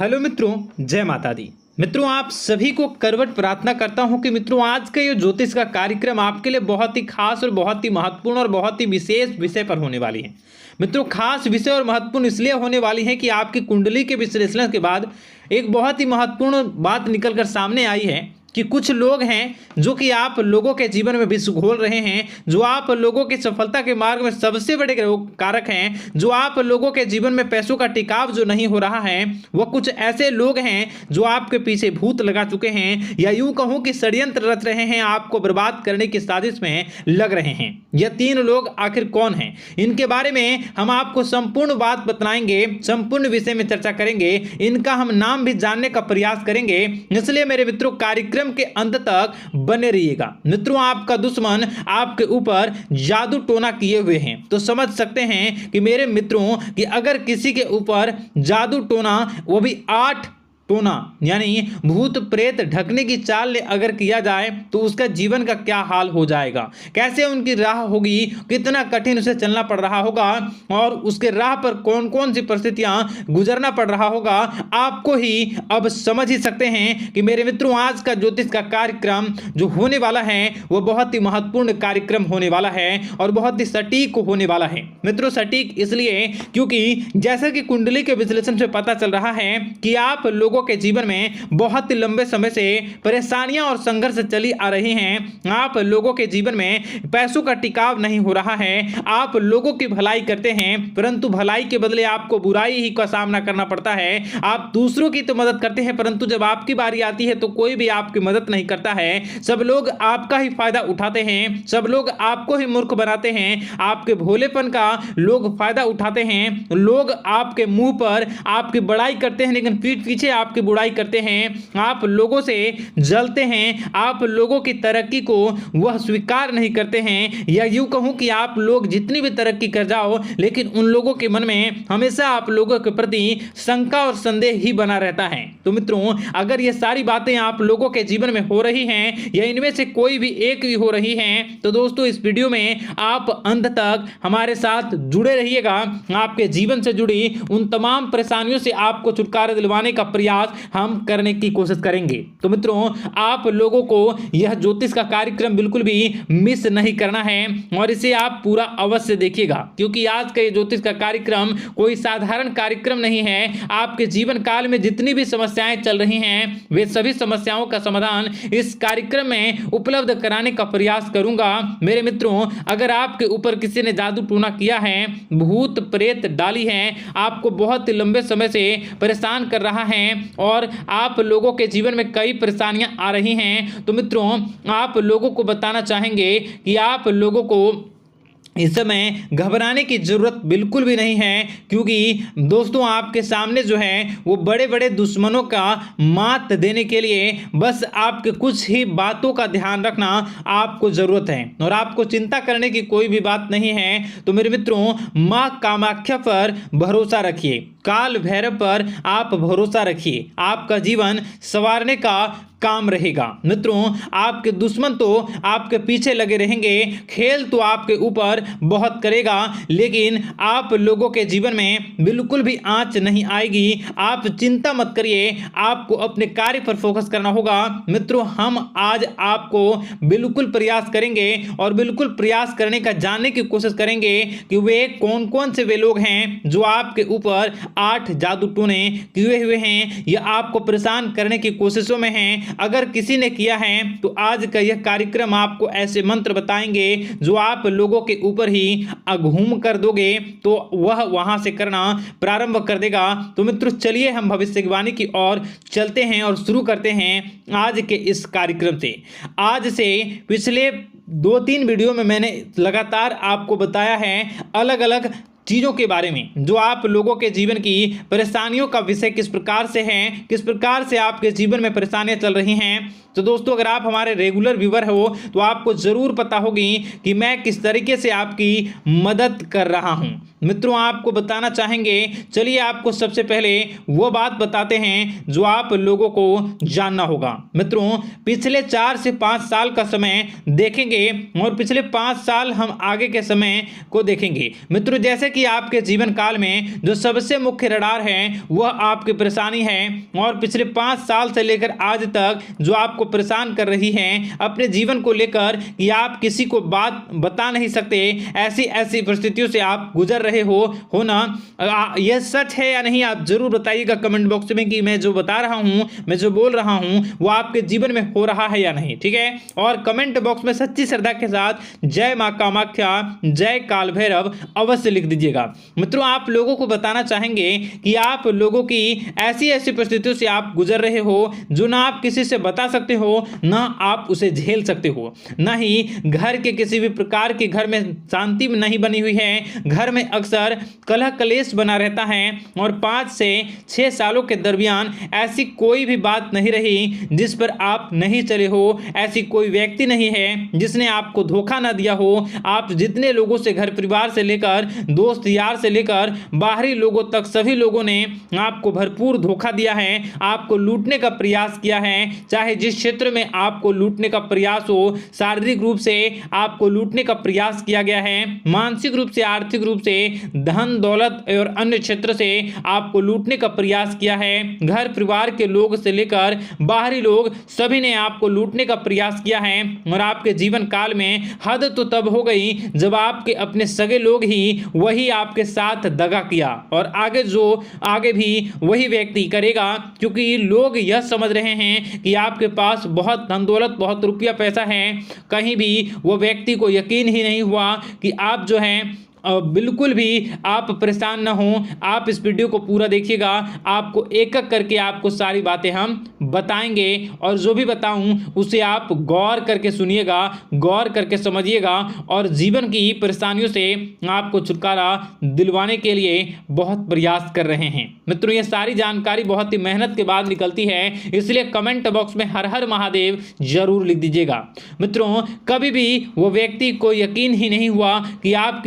Hello मित्रों, जय माता दी। मित्रों, आप सभी को करवट प्रार्थना करता हूं कि मित्रों आज का ये ज्योतिष का कार्यक्रम आपके लिए बहुत ही खास और बहुत ही महत्वपूर्ण और बहुत ही विशेष विषय पर होने वाली है। मित्रों, खास विषय और महत्वपूर्ण इसलिए होने वाली है कि आपकी कुंडली के विश्लेषण के बाद एक बहुत ही महत्वपूर्ण बात निकलकर सामने आई है कि कुछ लोग हैं जो कि आप लोगों के जीवन में विष घोल रहे हैं, जो आप लोगों की सफलता के मार्ग में सबसे बड़े कारक हैं, जो आप लोगों के जीवन में पैसों का टिकाव जो नहीं हो रहा है, वह कुछ ऐसे लोग हैं जो आपके पीछे भूत लगा चुके हैं या यूं कहूं कि षड्यंत्र रच रहे हैं, आपको बर्बाद करने की साजिश में लग रहे हैं। यह तीन लोग आखिर कौन हैं, इनके बारे में हम आपको संपूर्ण बात बताएंगे, संपूर्ण विषय में चर्चा करेंगे, इनका हम नाम भी जानने का प्रयास करेंगे। इसलिए मेरे मित्रों, कार्यक्रम के अंत तक बने रहिएगा। मित्रों, आपका दुश्मन आपके ऊपर जादू टोना किए हुए हैं, तो समझ सकते हैं कि मेरे मित्रों कि अगर किसी के ऊपर जादू टोना, वो भी 8 टोना यानी भूत प्रेत ढकने की चाल अगर किया जाए तो उसका जीवन का क्या हाल हो जाएगा, कैसे उनकी राह होगी, कितना कठिन उसे चलना पड़ रहा होगा और उसके राह पर कौन कौन सी परिस्थितियां गुजरना पड़ रहा होगा, आपको ही अब समझ ही सकते हैं कि मेरे मित्रों आज का ज्योतिष का कार्यक्रम जो होने वाला है वह बहुत ही महत्वपूर्ण कार्यक्रम होने वाला है और बहुत ही सटीक होने वाला है। मित्रों, सटीक इसलिए क्योंकि जैसा कि कुंडली के विश्लेषण से पता चल रहा है कि आप लोगों के जीवन में बहुत ही लंबे समय से परेशानियां और संघर्ष चली आ रही हैं। आप लोगों के जीवन में पैसों का टिकाव नहीं हो रहा है। आप लोगों की भलाई करते हैं परंतु भलाई के बदले आपको बुराई ही का सामना करना पड़ता है। आप दूसरों की तो मदद करते हैं परंतु जब आपकी बारी आती है तो कोई भी आपकी मदद नहीं करता है। सब लोग आपका ही फायदा उठाते हैं, सब लोग आपको ही मूर्ख बनाते हैं, आपके भोलेपन का लोग फायदा उठाते हैं। लोग आपके मुंह पर आपकी बड़ाई करते हैं लेकिन पीठ पीछे आपकी बुराई करते हैं। आप लोगों से जलते हैं, आप लोगों की तरक्की को वह स्वीकार नहीं करते हैं, या यूं कहूं कि आप लोग जितनी भी तरक्की कर जाओ लेकिन उन लोगों के मन में हमेशा आप लोगों के प्रति शंका और संदेह ही बना रहता है। तो मित्रों, अगर ये सारी बातें आप लोगों के जीवन में हो रही हैं या इनमें से कोई भी एक भी हो रही हैं तो दोस्तों इस वीडियो में आप अंत तक हमारे साथ जुड़े रहिएगा। आपके जीवन से जुड़ी उन तमाम परेशानियों से आपको छुटकारा दिलवाने का प्रयास हम करने की कोशिश करेंगे। तो मित्रों, आप लोगों को यह ज्योतिष का कार्यक्रम बिल्कुल भी मिस नहीं करना है और इसे आप पूरा अवश्य देखिएगा क्योंकि आज का ये ज्योतिष का कार्यक्रम कोई साधारण कार्यक्रम नहीं है। आपके जीवन काल में जितनी भी समस्याएं चल रही हैं वे सभी समस्याओं का समाधान इस कार्यक्रम में उपलब्ध कराने का प्रयास करूंगा। मेरे मित्रों, अगर आपके ऊपर किसी ने जादू टोना किया है, भूत प्रेत डाली है, आपको बहुत लंबे समय से परेशान कर रहा है और आप लोगों के जीवन में कई परेशानियां आ रही हैं, तो मित्रों आप लोगों को बताना चाहेंगे कि आप लोगों को इस समय घबराने की जरूरत बिल्कुल भी नहीं है क्योंकि दोस्तों आपके सामने जो है वो बड़े बड़े दुश्मनों का मात देने के लिए बस आपके कुछ ही बातों का ध्यान रखना आपको जरूरत है और आपको चिंता करने की कोई भी बात नहीं है। तो मेरे मित्रों, मां कामाख्या पर भरोसा रखिए, काल भैरव पर आप भरोसा रखिए, आपका जीवन संवारने का काम रहेगा। मित्रों, आपके दुश्मन तो आपके पीछे लगे रहेंगे, खेल तो आपके ऊपर बहुत करेगा लेकिन आप लोगों के जीवन में बिल्कुल भी आंच नहीं आएगी। आप चिंता मत करिए, आपको अपने कार्य पर फोकस करना होगा। मित्रों, हम आज आपको बिल्कुल प्रयास करेंगे और बिल्कुल प्रयास करने का जानने की कोशिश करेंगे कि वे कौन कौन से वे लोग हैं जो आपके ऊपर 8 जादू टोने किए हुए हैं या आपको परेशान करने की कोशिशों में हैं। अगर किसी ने किया है तो आज का यह कार्यक्रम आपको ऐसे मंत्र बताएंगे जो आप लोगों के ऊपर ही अघूम कर दोगे तो वह वहां से करना प्रारंभ कर देगा। तो मित्रों, चलिए हम भविष्यवाणी की ओर चलते हैं और शुरू करते हैं आज के इस कार्यक्रम से। आज से पिछले 2-3 वीडियो में मैंने लगातार आपको बताया है अलग अलग चीज़ों के बारे में जो आप लोगों के जीवन की परेशानियों का विषय किस प्रकार से है, किस प्रकार से आपके जीवन में परेशानियां चल रही हैं। तो दोस्तों, अगर आप हमारे रेगुलर व्यूवर हो तो आपको ज़रूर पता होगी कि मैं किस तरीके से आपकी मदद कर रहा हूं। मित्रों, आपको बताना चाहेंगे, चलिए आपको सबसे पहले वो बात बताते हैं जो आप लोगों को जानना होगा। मित्रों, पिछले 4 से 5 साल का समय देखेंगे और पिछले 5 साल हम आगे के समय को देखेंगे। मित्रों, जैसे कि आपके जीवन काल में जो सबसे मुख्य रडार है वह आपकी परेशानी है, और पिछले 5 साल से लेकर आज तक जो आपको परेशान कर रही है अपने जीवन को लेकर कि आप किसी को बात बता नहीं सकते, ऐसी ऐसी परिस्थितियों से आप गुजर रहे हो ना। यह सच है या नहीं आप जरूर बताइएगा कमेंट बॉक्स में कि मैं जो बता रहा हूं, मैं जो बोल रहा हूं वो आपके जीवन में हो रहा है या नहीं, ठीक है। और कमेंट बॉक्स में सच्ची श्रद्धा के साथ जय मां कामाख्या, जय काल भैरव अवश्य लिख दीजिएगा। मित्रों, आप लोगों को बताना चाहेंगे कि आप लोगों की ऐसी ऐसी परिस्थितियों से आप गुजर रहे हो जो ना आप किसी से बता सकते हो, ना आप उसे झेल सकते हो, ना ही घर के किसी भी प्रकार के घर में शांति नहीं बनी हुई है। घर में अक्सर कलह कलेश बना रहता है, और 5 से 6 सालों के दरमियान ऐसी कोई भी बात नहीं रही जिस पर आप नहीं चले हो, ऐसी कोई व्यक्ति नहीं है जिसने आपको धोखा ना दिया हो। आप जितने लोगों से, घर परिवार से लेकर दोस्त यार से लेकर बाहरी लोगों तक, सभी लोगों ने आपको भरपूर धोखा दिया है, आपको लूटने का प्रयास किया है। चाहे जिस क्षेत्र में आपको लूटने का प्रयास हो, शारीरिक रूप से आपको लूटने का प्रयास किया गया है, मानसिक रूप से, आर्थिक रूप से, धन दौलत और अन्य क्षेत्र से आपको लूटने का प्रयास किया है। घर परिवार के लोग से लेकर बाहरी लोग सभी ने आपको लूटने का प्रयास किया है, और आपके जीवन काल में हद तो तब हो गई जब आपके अपने सगे लोग ही वही आपके साथ दगा किया, और आगे भी वही व्यक्ति करेगा, क्योंकि लोग यह समझ रहे हैं कि आपके पास बहुत धन दौलत, बहुत रुपया पैसा है। कहीं भी वो व्यक्ति को यकीन ही नहीं हुआ कि आप जो है बिल्कुल भी आप परेशान ना हो। आप इस वीडियो को पूरा देखिएगा, आपको एक एक करके आपको सारी बातें हम बताएंगे, और जो भी बताऊं उसे आप गौर करके सुनिएगा, गौर करके समझिएगा, और जीवन की परेशानियों से आपको छुटकारा दिलवाने के लिए बहुत प्रयास कर रहे हैं। मित्रों, ये सारी जानकारी बहुत ही मेहनत के बाद निकलती है, इसलिए कमेंट बॉक्स में हर हर महादेव जरूर लिख दीजिएगा। मित्रों, कभी भी वो व्यक्ति को यकीन ही नहीं हुआ कि आप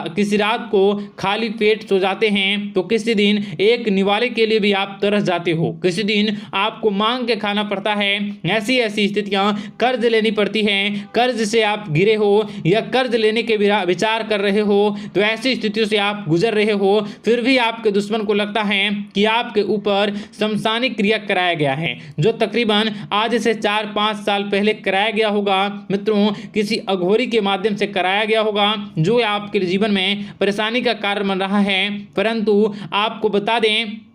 किसी रात को खाली पेट सो जाते हैं, तो किसी दिन एक निवाले के लिए भी आप तरस जाते हो, किसी दिन आपको मांग के खाना पड़ता है। ऐसी ऐसी स्थितियां, कर्ज लेनी पड़ती हैं, कर्ज से आप घिरे हो या कर्ज लेने के विचार कर रहे हो, तो ऐसी स्थितियों से आप गुजर रहे हो। फिर भी आपके दुश्मन को लगता है कि आपके ऊपर शमशानी क्रिया कराया गया है, जो तकरीबन आज से 4-5 साल पहले कराया गया होगा। मित्रों, किसी अघोरी के माध्यम से कराया गया होगा, जो आपके जीवन में परेशानी का कारण बन रहा है। परंतु आपको बता दें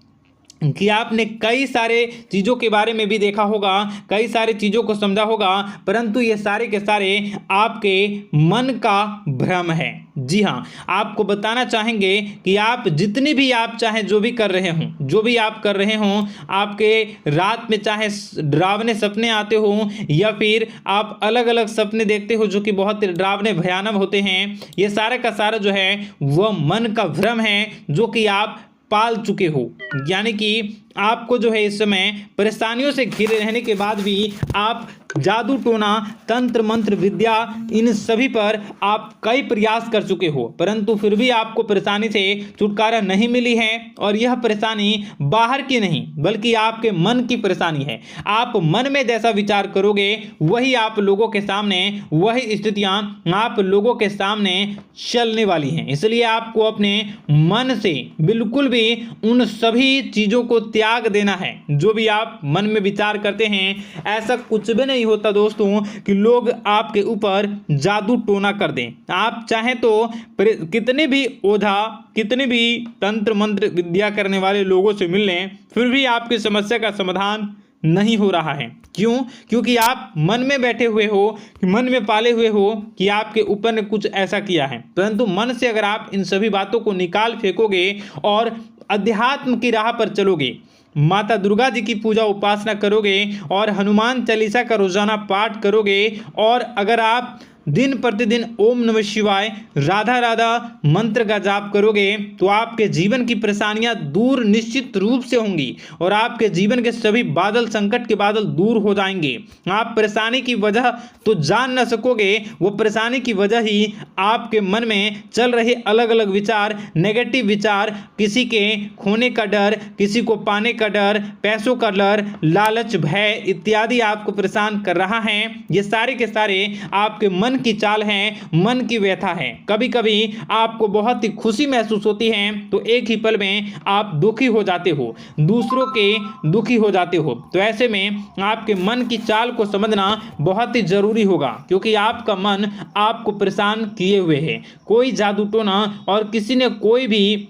कि आपने कई सारे चीज़ों के बारे में भी देखा होगा, कई सारी चीज़ों को समझा होगा, परंतु ये सारे के सारे आपके मन का भ्रम है। जी हाँ, आपको बताना चाहेंगे कि आप जितनी भी आप चाहे जो भी कर रहे हों, जो भी आप कर रहे हों, आपके रात में चाहे डरावने सपने आते हों या फिर आप अलग अलग सपने देखते हो जो कि बहुत डरावने भयानक होते हैं, ये सारे का सारा जो है वह मन का भ्रम है जो कि आप पाल चुके हो। यानी कि आपको जो है इस समय परेशानियों से घिरे रहने के बाद भी आप जादू टोना, तंत्र मंत्र विद्या, इन सभी पर आप कई प्रयास कर चुके हो, परंतु फिर भी आपको परेशानी से छुटकारा नहीं मिली है। और यह परेशानी बाहर की नहीं बल्कि आपके मन की परेशानी है। आप मन में जैसा विचार करोगे वही आप लोगों के सामने, वही स्थितियां आप लोगों के सामने चलने वाली हैं। इसलिए आपको अपने मन से बिल्कुल भी उन सभी चीज़ों को त्याग देना है जो भी आप मन में विचार करते हैं। ऐसा कुछ भी नहीं होता दोस्तों कि लोग आपके ऊपर जादू टोना कर दें। आप चाहें तो कितने भी ओझा, कितने भी तंत्र मंत्र विद्या करने वाले लोगों से मिल लें, फिर भी आपकी समस्या का समाधान नहीं हो रहा है। क्यों? क्योंकि आप मन में बैठे हुए हो, मन में पाले हुए हो कि आपके ऊपर ने कुछ ऐसा किया है। परंतु मन से अगर आप इन सभी बातों को निकाल फेंकोगे और अध्यात्म की राह पर चलोगे, माता दुर्गा जी की पूजा उपासना करोगे और हनुमान चालीसा का रोजाना पाठ करोगे, और अगर आप दिन प्रतिदिन ओम नमः शिवाय, राधा राधा मंत्र का जाप करोगे, तो आपके जीवन की परेशानियां दूर निश्चित रूप से होंगी और आपके जीवन के सभी बादल, संकट के बादल दूर हो जाएंगे। आप परेशानी की वजह तो जान न सकोगे, वो परेशानी की वजह ही आपके मन में चल रहे अलग अलग विचार, नेगेटिव विचार, किसी के खोने का डर, किसी को पाने का डर, पैसों का डर, लालच, भय इत्यादि आपको परेशान कर रहा है। ये सारे के सारे आपके मन मन की चाल है, मन की व्यथा है। कभी कभी आपको बहुत ही खुशी महसूस होती है तो एक ही पल में आप दुखी हो जाते हो, दूसरों के दुखी हो जाते हो। तो ऐसे में आपके मन की चाल को समझना बहुत ही जरूरी होगा, क्योंकि आपका मन आपको परेशान किए हुए है। कोई जादू टोना और किसी ने कोई भी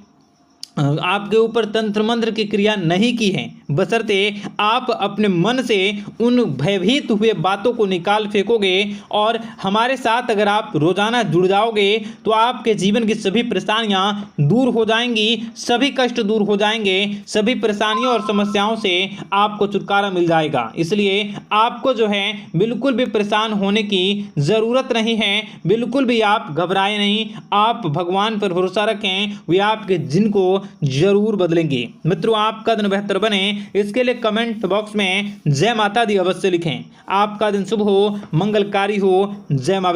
आपके ऊपर तंत्र मंत्र की क्रिया नहीं की है, बशर्ते आप अपने मन से उन भयभीत हुए बातों को निकाल फेंकोगे। और हमारे साथ अगर आप रोजाना जुड़ जाओगे तो आपके जीवन की सभी परेशानियां दूर हो जाएंगी, सभी कष्ट दूर हो जाएंगे, सभी परेशानियों और समस्याओं से आपको छुटकारा मिल जाएगा। इसलिए आपको जो है बिल्कुल भी परेशान होने की ज़रूरत नहीं है, बिल्कुल भी आप घबराए नहीं। आप भगवान पर भरोसा रखें, वे आपके जिनको जरूर बदलेंगे। मित्रों, आपका दिन बेहतर बने इसके लिए कमेंट बॉक्स में जय माता दी अवश्य लिखें। आपका दिन शुभ हो, मंगलकारी हो। जय मां।